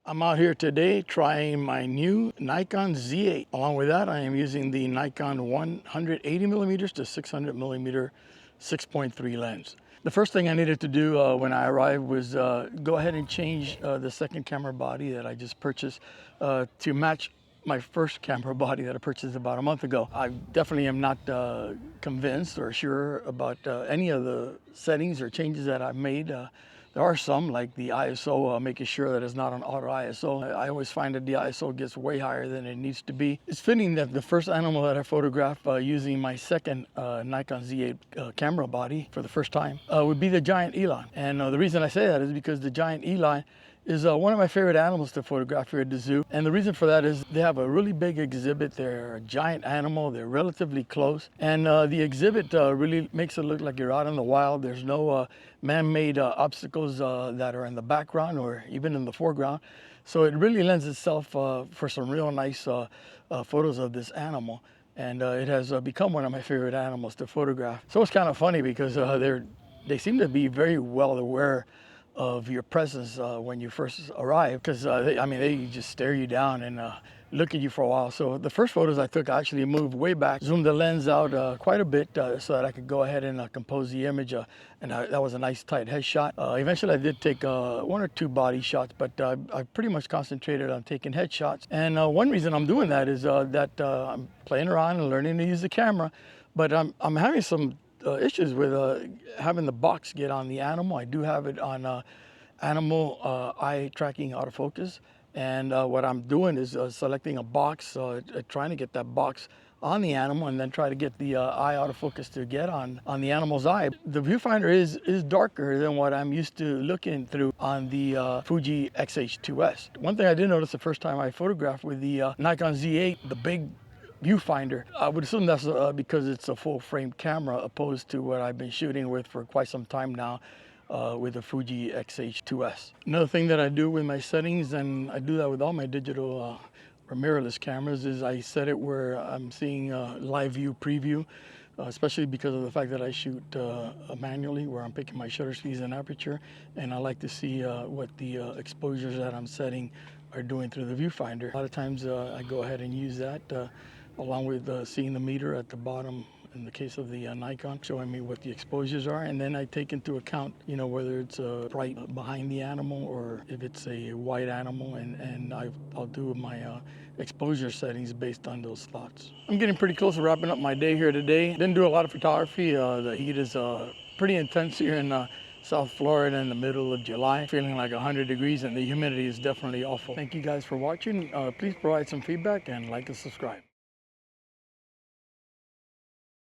I'm out here today trying my new Nikon Z8. Along with that, I am using the Nikon 180 millimeters to 600 millimeter 6.3 lens. The first thing I needed to do when I arrived was go ahead and change the second camera body that I just purchased to match my first camera body that I purchased about a month ago. I definitely am not convinced or sure about any of the settings or changes that I've made. There are some, like the ISO, making sure that it's not an auto ISO. I always find that the ISO gets way higher than it needs to be. It's fitting that the first animal that I photographed using my second Nikon Z8 camera body for the first time would be the giant eland. And the reason I say that is because the giant eland is one of my favorite animals to photograph here at the zoo. And the reason for that is they have a really big exhibit. They're a giant animal. They're relatively close. And the exhibit really makes it look like you're out in the wild. There's no man-made obstacles that are in the background or even in the foreground. So it really lends itself for some real nice photos of this animal. And it has become one of my favorite animals to photograph. So it's kind of funny because they seem to be very well aware of your presence when you first arrive, because they just stare you down and look at you for a while. So the first photos I took, I actually moved way back, zoomed the lens out quite a bit so that I could go ahead and compose the image, and that was a nice tight headshot. Eventually I did take one or two body shots, but I pretty much concentrated on taking headshots. And one reason I'm doing that is that I'm playing around and learning to use the camera, but I'm having some issues with having the box get on the animal. I do have it on animal eye tracking autofocus, and what I'm doing is selecting a box, trying to get that box on the animal, and then try to get the eye autofocus to get on the animal's eye. The viewfinder is darker than what I'm used to looking through on the Fuji X-H2S. One thing I did notice the first time I photographed with the Nikon Z8, the big viewfinder, I would assume that's because it's a full frame camera opposed to what I've been shooting with for quite some time now with the Fuji X-H2S. Another thing that I do with my settings, and I do that with all my digital or mirrorless cameras, is I set it where I'm seeing live view preview, especially because of the fact that I shoot manually, where I'm picking my shutter speeds and aperture, and I like to see what the exposures that I'm setting are doing through the viewfinder. A lot of times I go ahead and use that along with seeing the meter at the bottom in the case of the Nikon, showing me what the exposures are, and then I take into account, whether it's bright behind the animal or if it's a white animal, and I'll do my exposure settings based on those thoughts. I'm getting pretty close to wrapping up my day here today. Didn't do a lot of photography. The heat is pretty intense here in South Florida in the middle of July, feeling like 100 degrees, and the humidity is definitely awful. Thank you guys for watching. Please provide some feedback and like and subscribe.